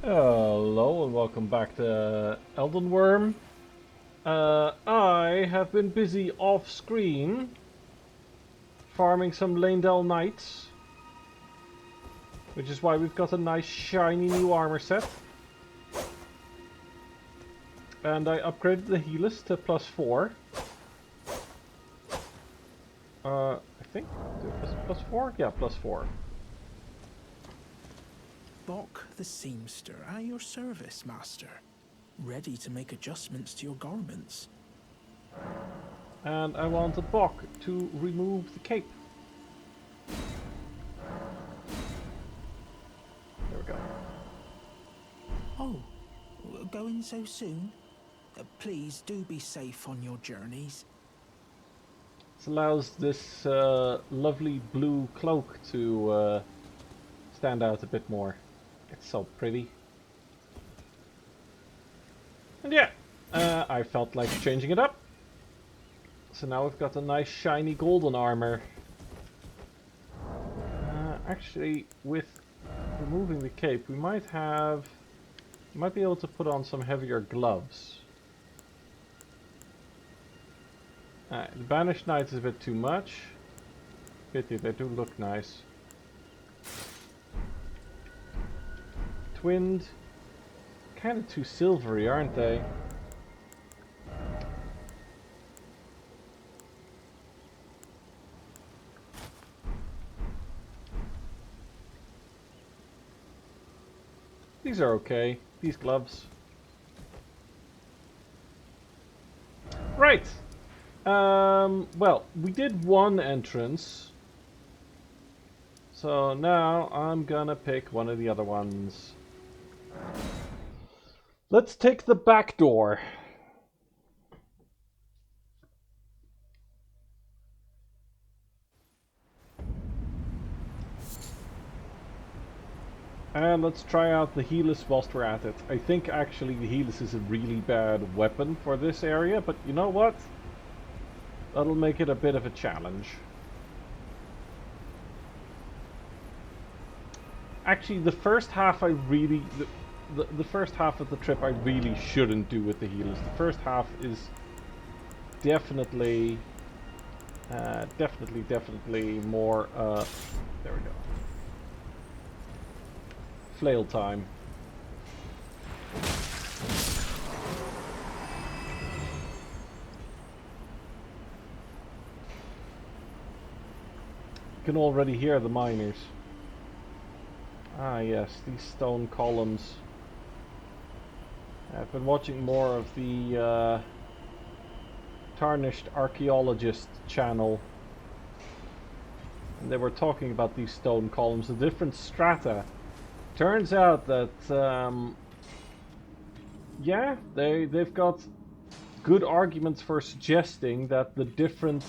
Hello and welcome back to Elden Wyrm. I have been busy off screen farming some Leyndell Knights, which is why we've got a nice shiny new armor set. And I upgraded the Helix to +4. I think +4? Yeah, +4. Bok the seamster at your service, master. Ready to make adjustments to your garments. And I wanted Bok to remove the cape. There we go. Oh, going so soon? Please do be safe on your journeys. This allows this lovely blue cloak to stand out a bit more. It's so pretty. And yeah, I felt like changing it up. So now we've got a nice shiny golden armor. Actually, with removing the cape, we might be able to put on some heavier gloves. The Banished Knight is a bit too much. Pity, they do look nice. Twinned. Kind of too silvery, aren't they? These are okay. These gloves. Right. Well, we did one entrance. So now I'm gonna pick one of the other ones. Let's take the back door. And let's try out the Helix whilst we're at it. I think actually the Helix is a really bad weapon for this area, but you know what? That'll make it a bit of a challenge. Actually, the first half I really... The first half of the trip I really shouldn't do with the Helix. The first half is definitely... definitely more... there we go. Flail time. You can already hear the miners. Ah yes, these stone columns. I've been watching more of the Tarnished Archaeologist channel. And they were talking about these stone columns, the different strata. Turns out that, yeah, they've got good arguments for suggesting that the different...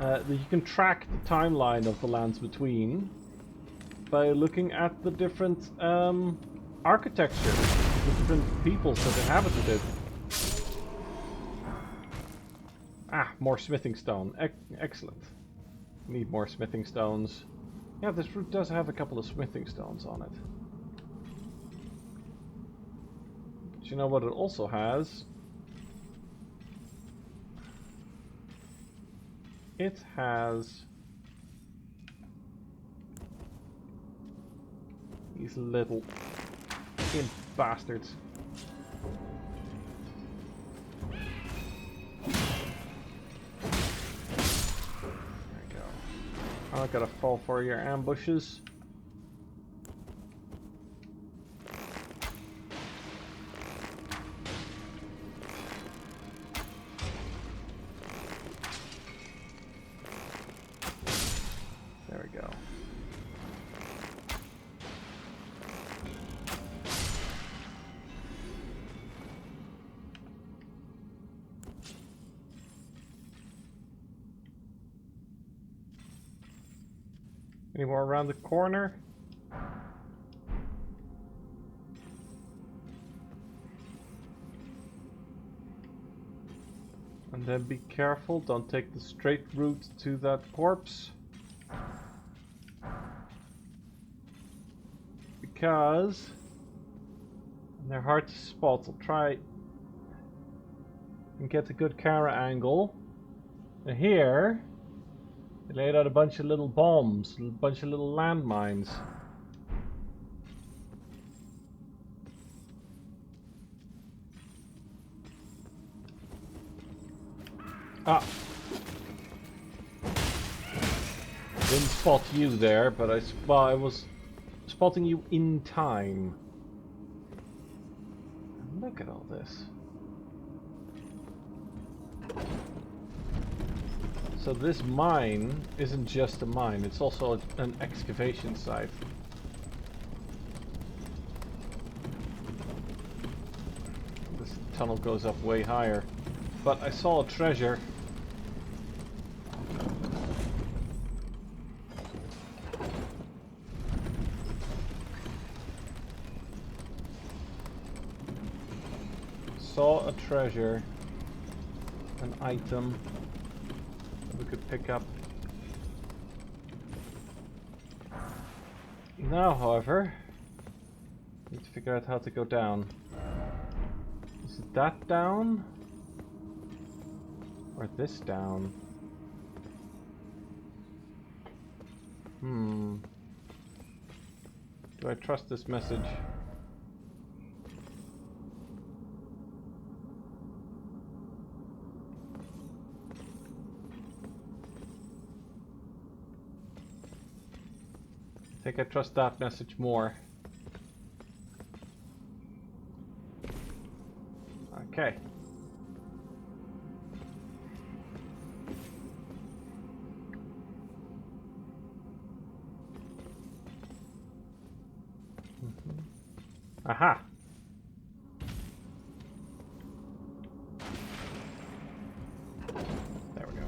that you can track the timeline of the lands between by looking at the different architecture, the different peoples that inhabited it. Ah, more smithing stone. Excellent. Need more smithing stones. Yeah, this route does have a couple of smithing stones on it. But you know what it also has? It has these little imp bastards. I gotta fall for your ambushes. There we go. Any more around the corner? And then be careful, don't take the straight route to that corpse. Because They're hard to spot. I'll try and get a good camera angle. And here, they laid out a bunch of little bombs, a bunch of little landmines. Ah! Didn't spot you there, but I was spotting you in time. Look at all this. So this mine isn't just a mine, it's also an excavation site. This tunnel goes up way higher. But I saw a treasure. Saw a treasure. An item that we could pick up. Now, however, we need to figure out how to go down. Is it that down? Or this down? Do I trust this message? I think I trust that message more. Okay. Aha! There we go.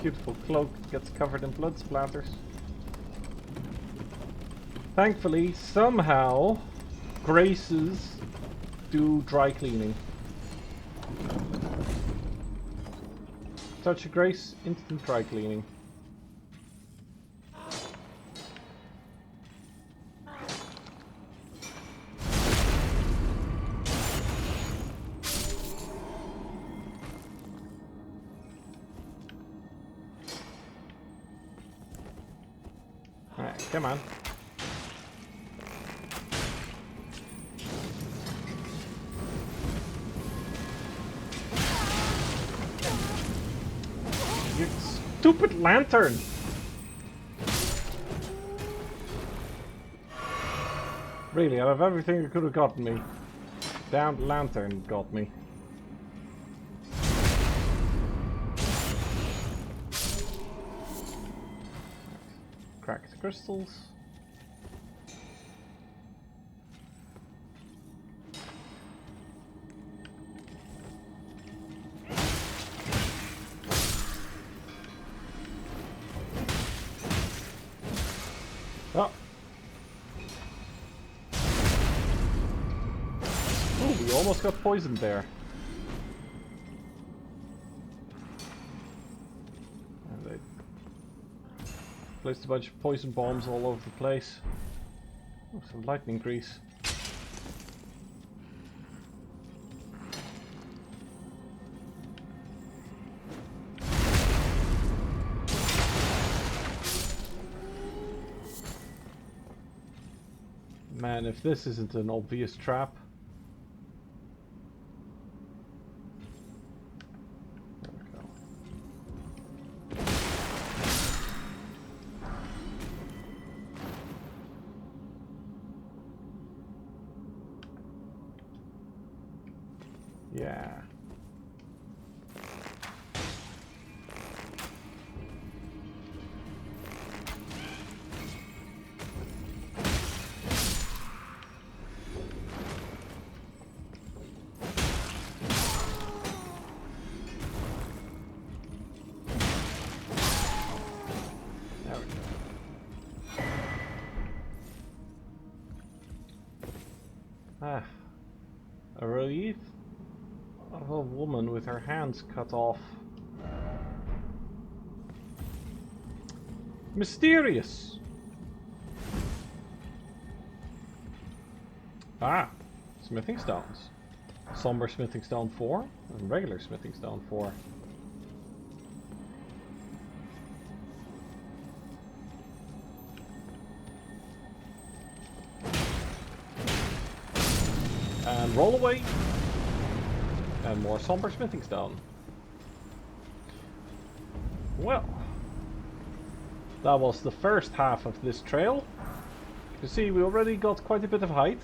Beautiful cloak gets covered in blood splatters. Thankfully, somehow, graces do dry cleaning. Touch a grace, instant dry cleaning. Alright, come on. You stupid lantern! Really, out of everything that could have gotten me, damned lantern got me. Cracked crystals. Oh. Oh, we almost got poisoned there. And they placed a bunch of poison bombs all over the place. Oh, some lightning grease. Man, if this isn't an obvious trap. There we go. Yeah. Ah, a relief of a woman with her hands cut off. Mysterious. Ah, smithing stones. Somber smithing stone 4 and regular smithing stone 4. And roll away. And more somber smithing stone. Well, that was the first half of this trail. You see, we already got quite a bit of height.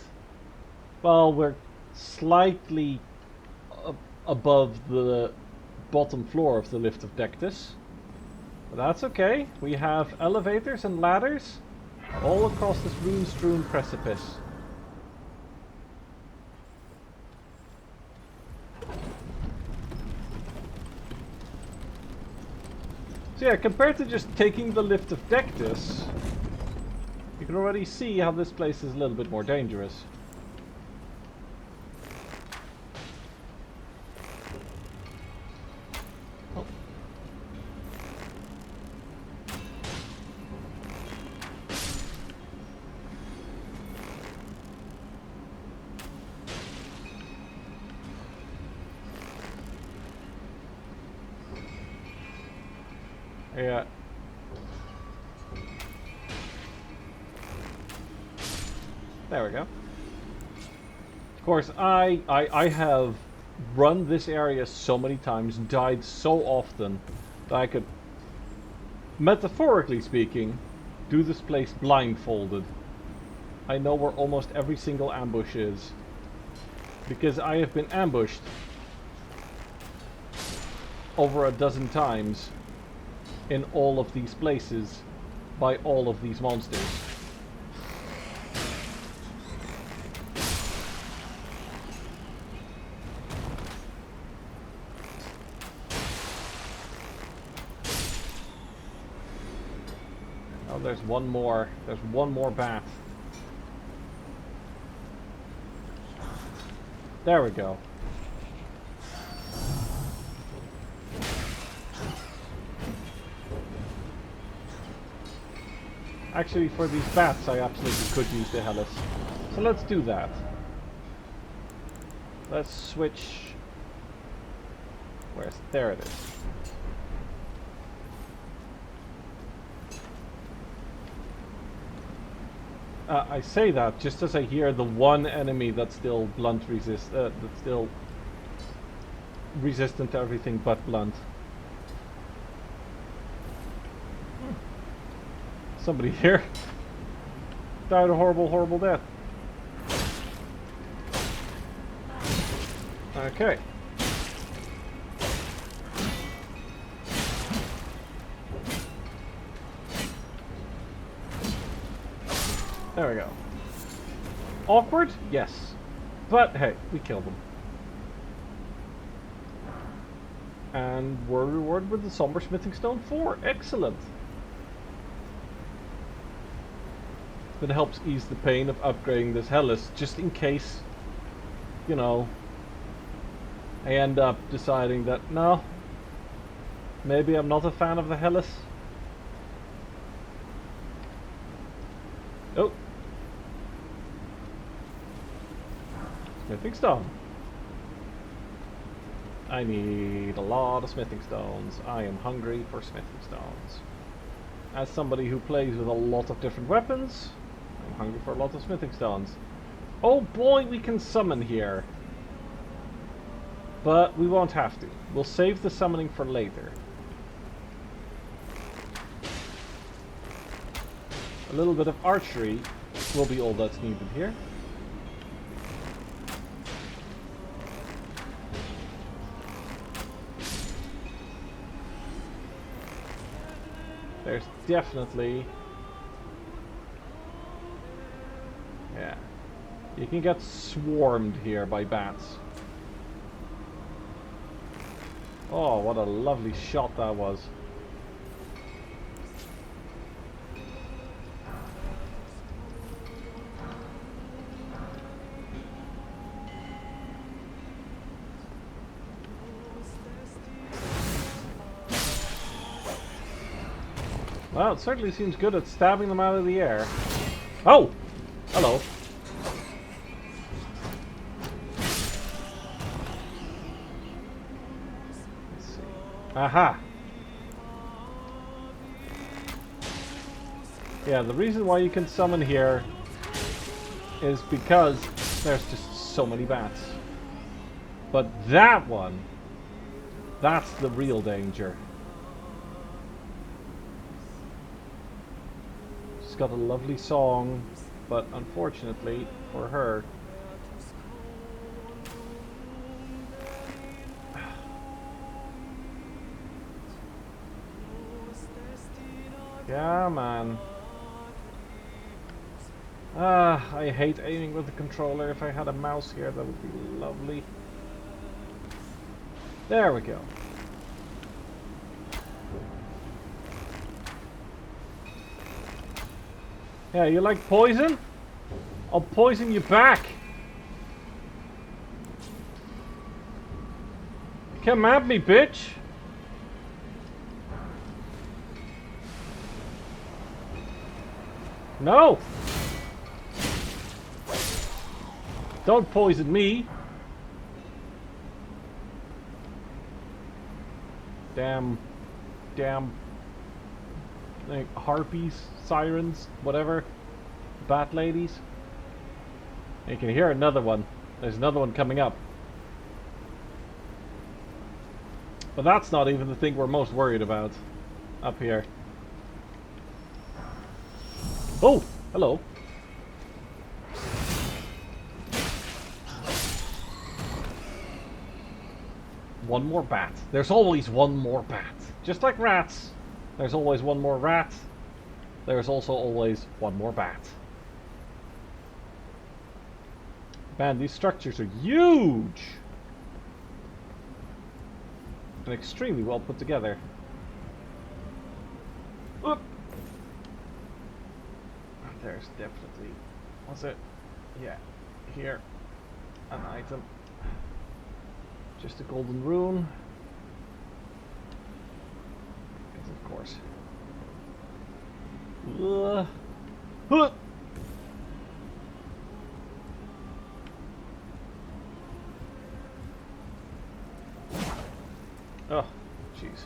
Well, we're slightly above the bottom floor of the lift of Dectus. But that's okay. We have elevators and ladders all across this rune-strewn precipice. So yeah, compared to just taking the lift of Dectus, you can already see how this place is a little bit more dangerous. Oh. Yeah. There we go. Of course, I have run this area so many times, died so often, that I could, metaphorically speaking, do this place blindfolded. I know where almost every single ambush is. Because I have been ambushed over a dozen times in all of these places by all of these monsters. Oh, there's one more. There's one more bat. There we go. Actually, for these bats, I absolutely could use the Hellas. So let's do that. Let's switch. Where's... There it is. I say that just as I hear the one enemy that's still that's still resistant to everything but blunt. Somebody here died a horrible, horrible death. Okay. There we go. Awkward? Yes. But hey, we killed them. And we're rewarded with the Somber Smithing Stone 4. Excellent. That helps ease the pain of upgrading this Hellas, just in case, you know, I end up deciding that, no, maybe I'm not a fan of the Hellas. Oh. Smithing stone. I need a lot of smithing stones. I am hungry for smithing stones. As somebody who plays with a lot of different weapons, I'm hungry for a lot of smithing stones. Oh boy, we can summon here. But we won't have to. We'll save the summoning for later. A little bit of archery will be all that's needed here. There's definitely... Yeah. You can get swarmed here by bats. Oh, what a lovely shot that was. Well, it certainly seems good at stabbing them out of the air. Oh! Hello. Aha! Yeah, the reason why you can summon here is because there's just so many bats. But that one, that's the real danger. She's got a lovely song, but unfortunately for her, yeah, man. Ah, I hate aiming with the controller. If I had a mouse here, that would be lovely. There we go. Yeah, you like poison? I'll poison you back. Come at me, bitch. No! Don't poison me. Damn, like harpies, sirens, whatever, bat ladies. You can hear another one. There's another one coming up. But that's not even the thing we're most worried about up here. Oh, hello. One more bat. There's always one more bat. Just like rats. There's always one more rat. There's also always one more bat. Man, these structures are huge! And extremely well put together. Oop. There's definitely... Was it? Yeah. Here. An item. Just a golden rune. Yes, of course. Huh. Oh, jeez.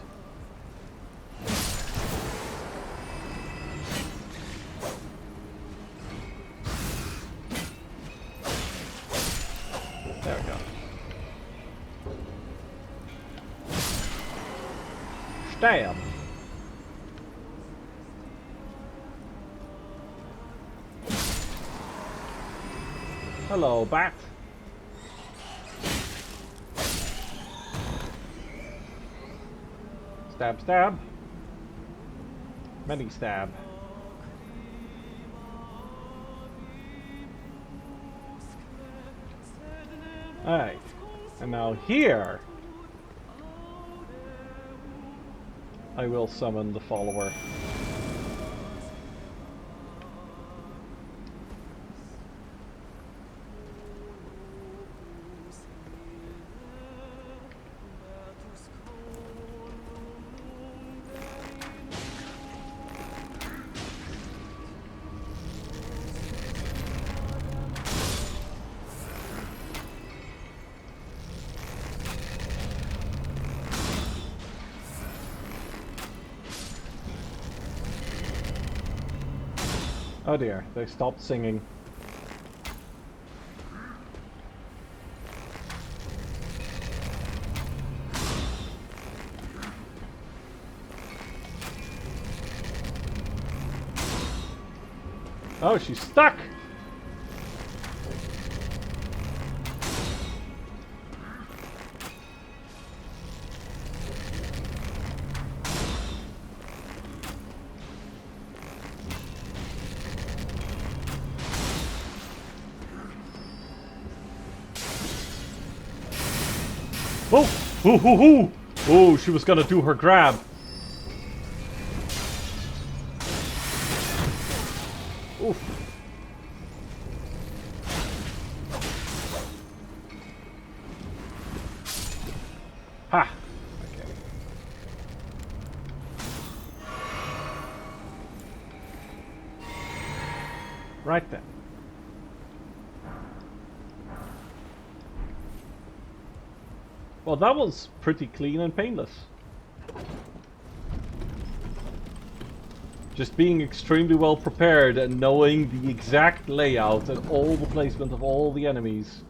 There we go. Stab. Hello, bat. Stab, stab. Many stab. Alright. And now here, I will summon the follower. Oh dear, they stopped singing. Oh, she's stuck! Oh! Hoo hoo hoo! Oh, she was gonna do her grab. Oof. Ha! Okay. Right then. Well, that was pretty clean and painless. Just being extremely well prepared and knowing the exact layout and all the placement of all the enemies.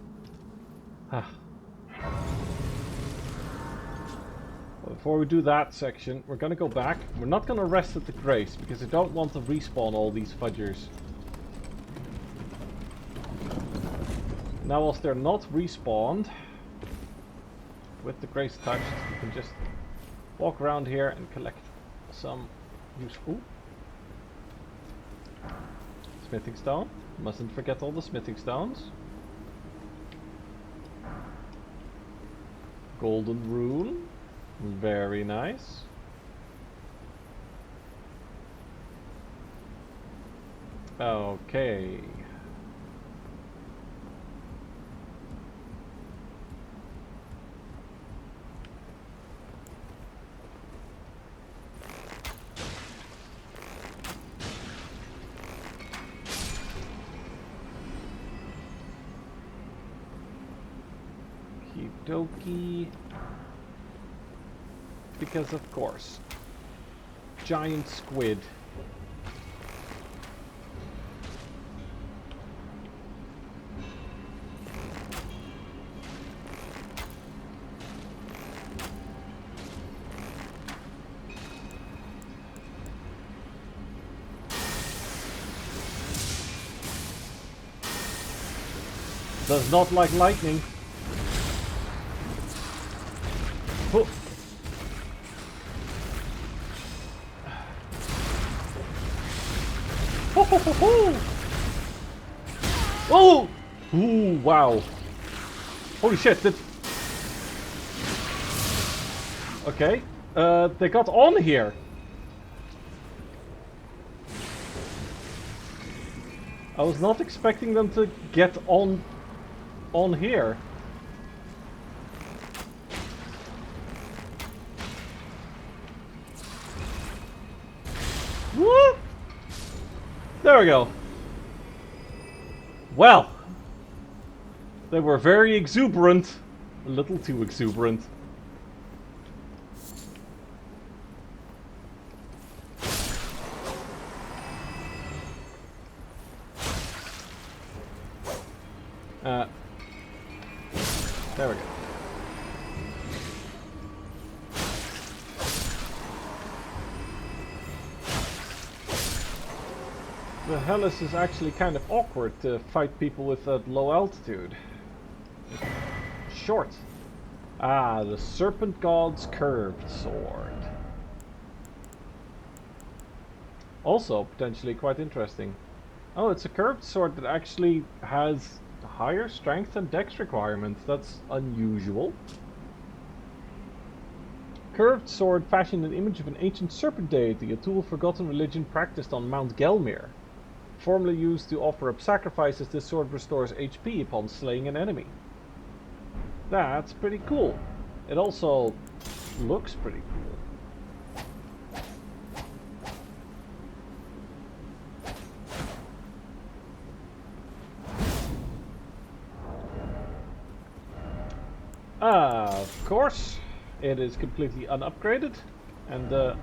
Before we do that section, we're going to go back. We're not going to rest at the Grace because I don't want to respawn all these fudgers. Now, whilst they're not respawned, with the Grace touched, you can just walk around here and collect some useful smithing stone. Mustn't forget all the smithing stones. Golden rune. Very nice. Okay. Okie because of course. Giant squid. Does not like lightning. Oh. Ho, ho, ho, ho. Oh! Ooh, wow. Holy shit, okay. They got on here. I was not expecting them to get on here. Woo! There we go. Well, they were very exuberant. A little too exuberant. There we go. The Hellas is actually kind of awkward to fight people with at low altitude. Short. Ah, the Serpent God's curved sword. Also potentially quite interesting. Oh, it's a curved sword that actually has higher strength and dex requirements. That's unusual. Curved sword fashioned an image of an ancient serpent deity, a tool of forgotten religion practiced on Mount Gelmir. Formerly used to offer up sacrifices, this sword restores HP upon slaying an enemy. That's pretty cool. It also looks pretty cool. Of course, it is completely unupgraded, and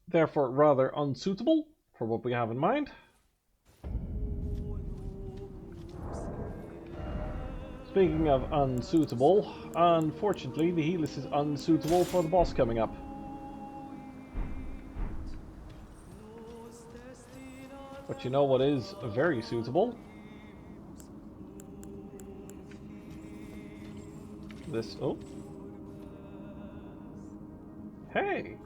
therefore rather unsuitable for what we have in mind. Speaking of unsuitable, unfortunately the Helix is unsuitable for the boss coming up. But you know what is very suitable? This, oh. Hey!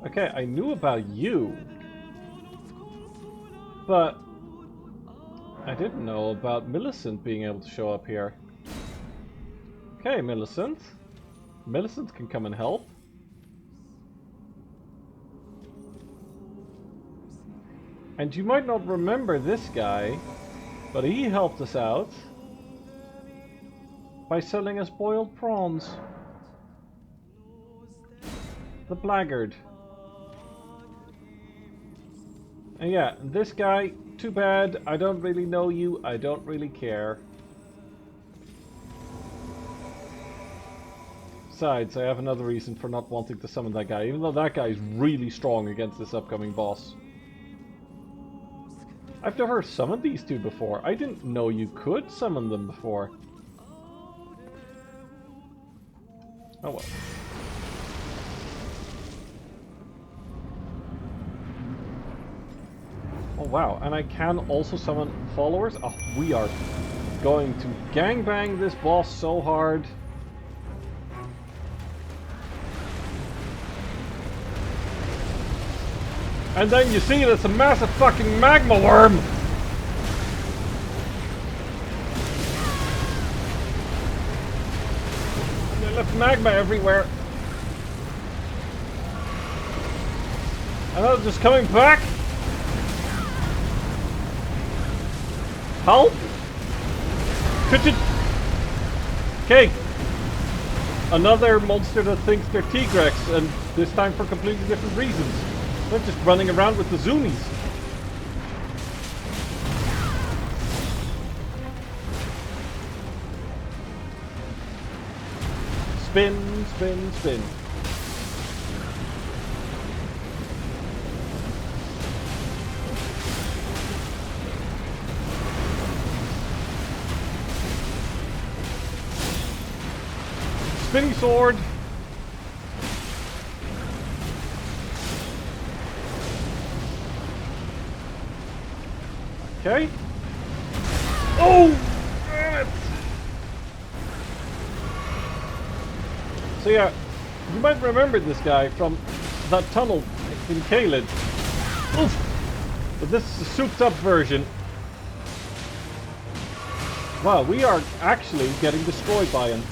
Okay, I knew about you, but I didn't know about Millicent being able to show up here. Okay, Millicent. Millicent can come and help. And you might not remember this guy, but he helped us out by selling us boiled prawns. The blackguard. And yeah, this guy too bad. I don't really know you. I don't really care. Besides, I have another reason for not wanting to summon that guy, even though that guy is really strong against this upcoming boss. I've never summoned these two before. I didn't know you could summon them before. Oh well. Oh wow, and I can also summon followers? Oh, we are going to gangbang this boss so hard. And then you see it's a massive fucking magma worm! And they left magma everywhere. And they're just coming back? Help? Could you... Okay. Another monster that thinks they're T-Rex, and this time for completely different reasons. They're just running around with the zoomies. Spin, spin, spin. Spinny sword. Okay. Oh! Damn it! So yeah, you might remember this guy from that tunnel in Caelid. Oof! But this is a souped up version. Wow, we are actually getting destroyed by him.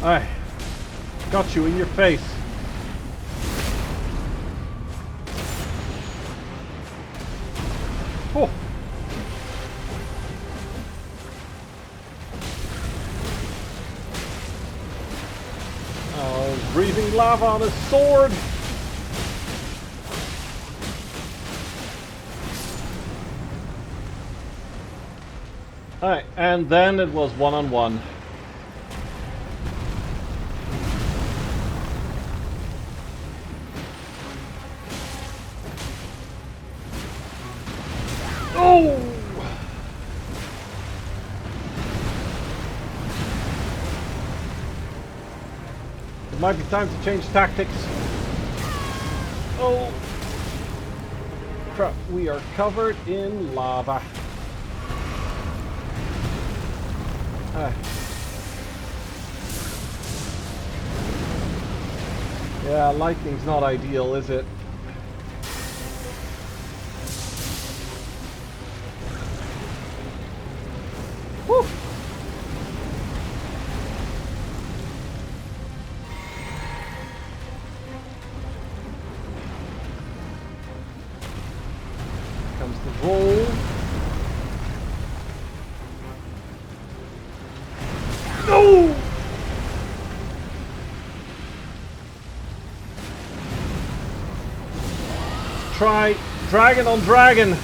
I got you in your face. Oh. Oh, breathing lava on his sword. Alright, and then it was one-on-one. Oh! It might be time to change tactics. Oh! Crap, we are covered in lava. Yeah, lightning's not ideal, is it? Woo! Comes the roll. No! Try dragon on dragon.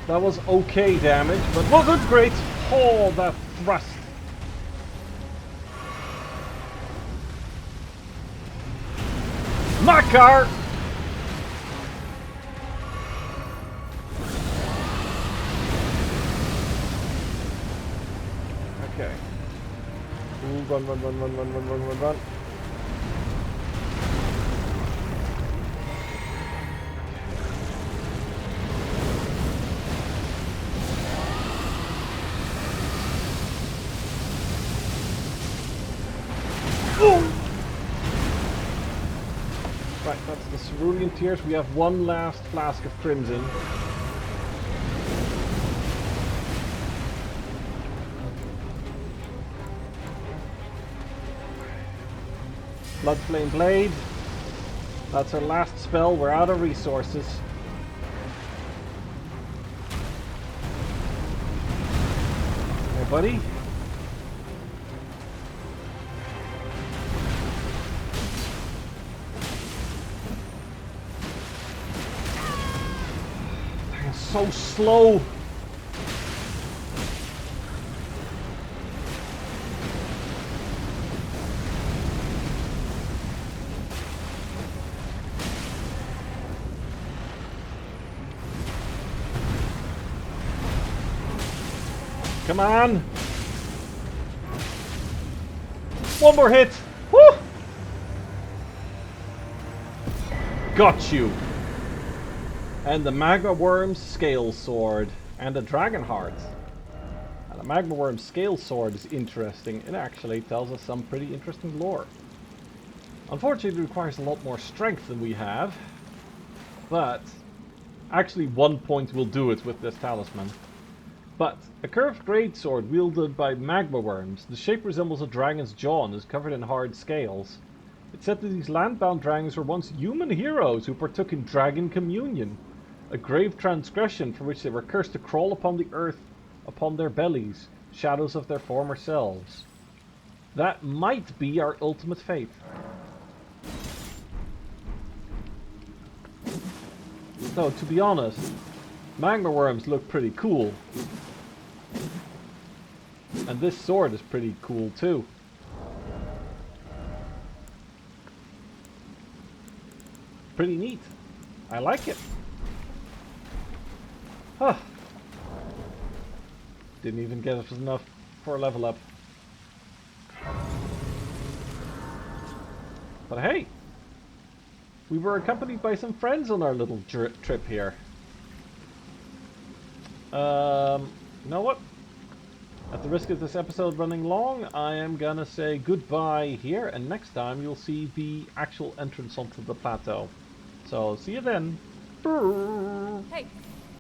That was okay damage, but wasn't great. Oh, that thrust. Makar! Okay. Ooh, run, run, run, run, run, run, run, run, run. cerulean tears. We have one last flask of crimson. Bloodflame Blade. That's our last spell. We're out of resources. Hey, buddy. They're so slow. Come on! One more hit! Woo! Got you! And the Magma Wyrm's Scale Sword. And the Dragon Heart. And the Magma Wyrm's Scale Sword is interesting. It actually tells us some pretty interesting lore. Unfortunately, it requires a lot more strength than we have. But actually 1 point will do it with this talisman. But a curved greatsword wielded by magma worms. The shape resembles a dragon's jaw and is covered in hard scales. It's said that these land-bound dragons were once human heroes who partook in dragon communion, a grave transgression for which they were cursed to crawl upon the earth upon their bellies, shadows of their former selves. That might be our ultimate fate. Though, to be honest, magma worms look pretty cool. And this sword is pretty cool too. Pretty neat. I like it. Huh. Didn't even get us enough for a level up. But hey, we were accompanied by some friends on our little trip here. You know what? At the risk of this episode running long, I am gonna say goodbye here, and next time you'll see the actual entrance onto the plateau. So, see you then. Hey,